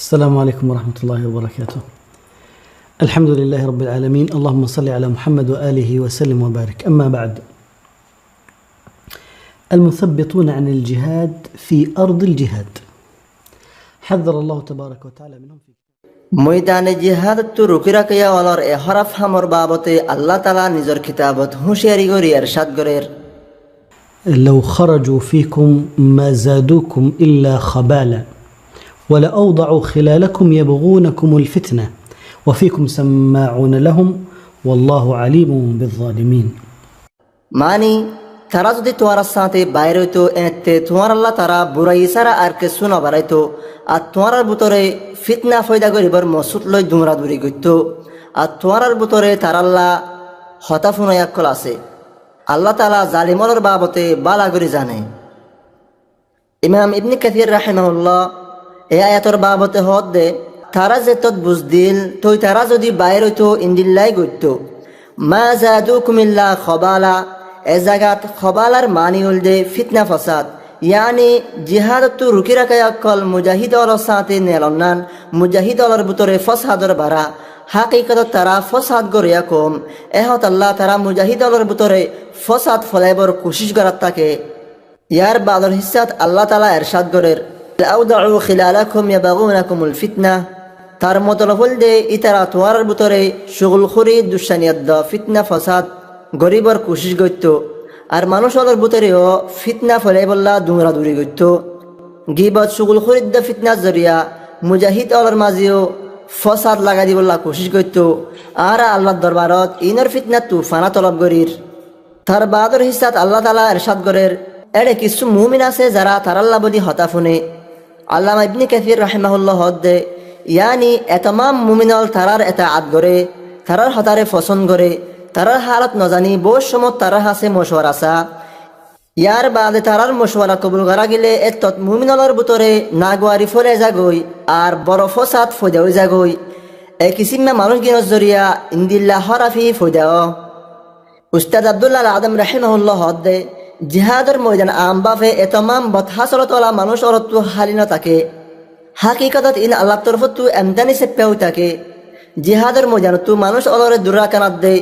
السلام عليكم ورحمة الله وبركاته. الحمد لله رب العالمين، اللهم صل على محمد وآله وسلم وبارك. أما بعد، المثبطون عن الجهاد في أرض الجهاد حذر الله تبارك وتعالى منهم في ময়দানে জিহাদত রুকিরা কিয়া ওয়ালার এ হরফ হামর বাবতে আল্লাহ তাআলা নিজর কিতাবত হুঁশিয়ারি করি ইরশাদ করের لو خرجوا فيكم ما زادوكم إلا خبالا ولأوضعوا خلالكم يبغونكم الفتنة وفيكم سماعون لهم والله عليم بالظالمين। মানি তারা যদি তোমার সাথে বাইরে হইতো এতে তোমার আল্লাহ তারা বুড়াই সারা আর কে শোনা বাড়াইতো আর তোমার ভিতরে ফিতনা ফয়দা করিবার মসুদ লই দুমরা দূরি করত আর তোমার ভিতরে তার আল্লাহ হতাফুনায়াক্কল আছে। আল্লাহ তাআলা জালিমর বাবতে বালা করে জানে। ইমাম ইবনে কাসির রাহিমাহুল্লাহ এই আয়াতর বাবতে হদ দে তারা যে তত বুঝদিল তো তারা যদি বাইরে হইতো ইন্দিল্লাই গইত মা জাদুকুম ইল্লা খবালা এ জায়গাত খবালার মানি হল দে ফিতনা ফসাদ ইয়ানি জিহাদত রুকি রাখায় অকল মুজাহিদ অলর সাথে নেলনান মুজাহিদ অলর ভিতরে ফসাদর বাড়া হাকিকত তারা ফসাদ গড়িয়া কম এহত আল্লাহ তারা মুজাহিদ অলর ভিতরে ফসাদ ফলাইবর কোশিশ করার থাকে। ইয়ার বাদর হিসাত আল্লাহ তাআলা ইরশাদ করের আউদাউ খিলালাকুম ইয়াবগুনাকুমুল ফিতনা তার মতলব হল দে ইতারা তোমার ভিতরে শুগল খুরি দুশানিয়াত ফিতনা ফসাদ গরিবর কোশিশ করত আর মানুষ অলর ভিতরেও ফিতনা ফলাই বললা দুমরা দূরি করত গিবত শুগল খুরিদ ফিতনা জরিয়া মুজাহিদ অলর মাঝেও ফসাদ লাগা দি বললা কোশিশ করত আর আল্লাহর দরবারত ইনর ফিতনা তুফানা তলব করির। তার বাদর হিসাত আল্লাহ তাআলা ইরশাদ করের এড়ে কিছু মুমিন আছে যারা তার আল্লাহ বদি হতাফুনে। আল্লামা ইবনে কাসির রাহিমাহুল্লাহ হদ্দে ইয়ানি এতমাম মুমিনল তারার এতাআত করে তারার হতারে পছন্দ করে তারার হালত নজানি বহু সময় তারা হাসে মশওয়ারা আসা ইয়ার বাদে তারার মশওয়ারা কবুল করা গেলে এত মুমিনলর ভিতরে নাগোয়ারি ফলে যাগই আর বড় ফসাদ ফয়দা হয়ে যাগই এ কিসিমা মানুষ গিনর জরিয়া ইন্দিল্লাহ হরাফি ফয়দাও। উস্তাদ আব্দুল্লাহ আল আদম রাহিমাহুল্লাহ হদ্দে জিহাদের ময়দান আমবাফে এতমাম বদহাসরতলা মানুষ অরত্ব হালিনা থাকে হাকিকতত ইন আল্লাহ তরফতু এমদানি সে পেও থাকে জিহাদের ময়দানতু মানুষ অলরে দূরা কানাত দে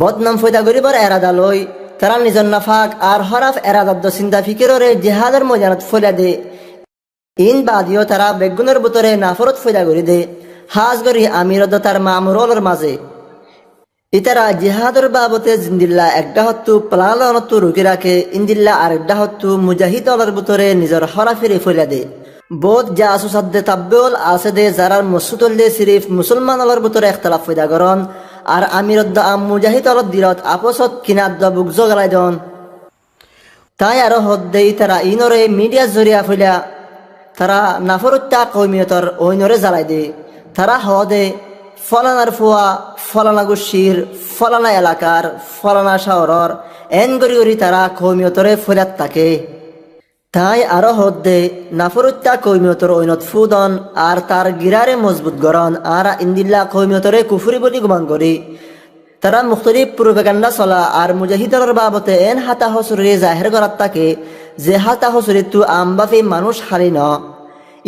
বদনাম ফয়দা গরিবর এরাদা লই তারা নিজর নাফাক আর হরাফ এরাদাদ্দ চিন্তা ফিকিররে জিহাদের ময়দানত ফলে দে ইন বাদিও তারা বেগুনের ভিতরে নাফরত ফয়দা করি দে হাজ গরি আমিরদ তার মামুরলর মাঝে ইতারা জিহাদর বাবতে জিন্দিল্লা একটা হত্তু প্লালনত্তু রুকি রাখে ইন্দিল্লা আর একটা হত্তু মুজাহিদ অলর ভিতরে নিজর হরাফিরে ফলে দে বোধ যা আসুসাদ্দে তাব্বেল আছে দে যারার মসুদল দে সিরিফ মুসলমান অলর ভিতরে একতলাফ ফয়দা করন আর আমিরদ্দ আম মুজাহিদ অলর দিলত আপসত কিনাদ্দ বুকজ গলাই দন তাই আরো হদ্দে তারা ইনরে মিডিয়া জরিয়া ফইলা তারা নাফরুত্তা কৌমিয়তর ওইনরে জ্বালাই দে তারা হদে ফলানার ফুয়া ফলানা গুশির ফলানা এলাকার ফলানা শহরর এন গরি গরি তারা কৌমিয়তরে ফইলাত থাকে। তাই আরো হদ্দে নাফরুত্তা কৌমিয়তর ওইনত ফুদন আর তার গিরারে মজবুত গরন আর ইন্দিল্লা কৌমিয়তরে কুফুরি বলি গুমান করি তারা মুখতলিফ প্রোপাগান্ডা চলা আর মুজাহিদর বাবতে এন হাতা হসুরে জাহের করাত থাকে যে হাতা হসুরে তু আমবাফি মানুষ হারি ন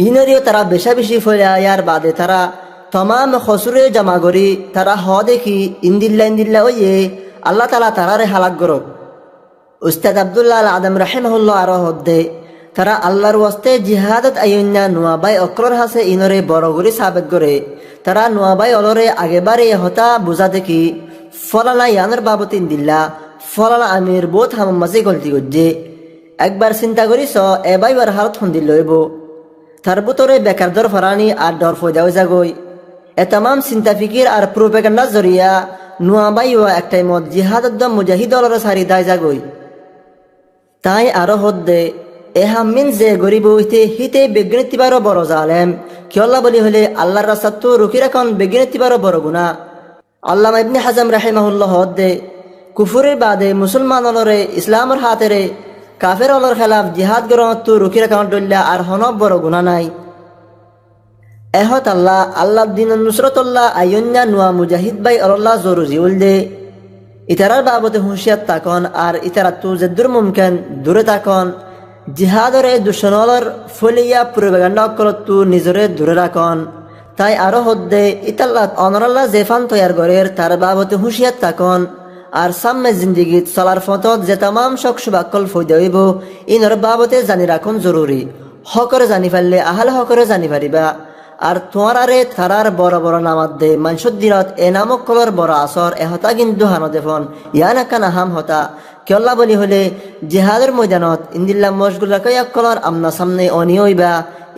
ইনরিও তারা বেশা বেশি ফইলা ইয়ার বাদে তারা তমাম হসুরে জমা করি তারা হ দেখি ইন্দিল্লা ওয়ে আল্লাহ তাআলা তারারে হালাক গরক। উস্তাদ আব্দুল্লাহ আল আদম রাহিমাহুল্লাহ আরো হদ্দে তারা আল্লাহর ওয়াস্তে জিহাদত আইন্না নোয়াবাই অক্রর হাসে ইনরে বড় করে সাবেত করে তারা নোয়াবাই অলরে আগেবারে হতা বুঝা দেখি ফলানা ইয়ানের বাবত ইন্দিল্লা ফলানা আমির বোধ হাম মাঝে গলতি করছে একবার চিন্তা করিস এবাইবার হালত সন্দি লইব তার ভিতরে বেকার দর ফরানি আর ডর ফয়দাও যাগই এ তামাম চিন্তা ফিকির আর প্রোপাগান্ডা জরিয়া নোয়াবাইও একটাই মত জিহাদত মুজাহিদ অলর সারি দায় যাগই। তাই আরো হদ্দে এহামিন যে গরিব হইতে হিতে বেগনিতিবারও বড় জালেম কিয়ল্লা বলি হলে আল্লাহর রাস্তাতো রুকি রাখন বেগনিতিবারও বড় গুণা। আল্লামা ইবনে হাজম রাহিমাহুল্লাহ হদ্দে কুফুরের বাদে মুসলমান অলরে ইসলামর হাতেরে কাফের অলর খেলাফ জিহাদ গ্রহণতো রুকি রাখন ডল্লা আর হনব বড় গুণা নাই। এহত আল্লাহ দিন নুসরতুল্লাহ আইন্না নোয়া মুজাহিদ বাই আল্লাহ জরুরি উল দে ইতারার বাবতে হুঁশিয়াত তাকন আর ইতারা তু যে দূর মুমকেন দূরে তাকন জিহাদর এই দুশ্মনর ফলিয়া প্রোপাগান্ডা করতু নিজরে দূরে রাখন তাই আরো হদ্দে ইতাল্লাত অনরাল্লাহ জেফান তৈয়ার করের তার বাবতে হুঁশিয়ার থাকন আর সামনে জিন্দিগিত চলার ফতত যে তাম শখ সুবাক্কল ফৈদে হইব ইনর বাবতে জানি রাখন জরুরি হকরে জানি পারলে আহাল হকরে জানি পারিবা আর তোমারারে থারার বড় বড় নামাত দে মানসুদ দিনত এ নামক কলর বড় আসর এহতা কিন্তু হানো দেখুন ইয়ান একা নাহাম হতা কেল্লা বলি হলে জিহাদের ময়দানত ইন্দিল্লা মশগুল রাখাই কলর আমনা সামনে অনিয়ইবা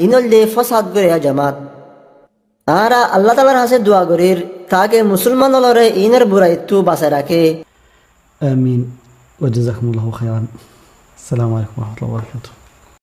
ইনল দে ফসাদ করে জামাত আরা আল্লাহ তালার হাসে দোয়া করির তাকে মুসলমান লরে ইনের বুড়াইতু বাঁচায় রাখে آمين وجزاكم الله خيرا. السلام عليكم ورحمة الله وبركاته.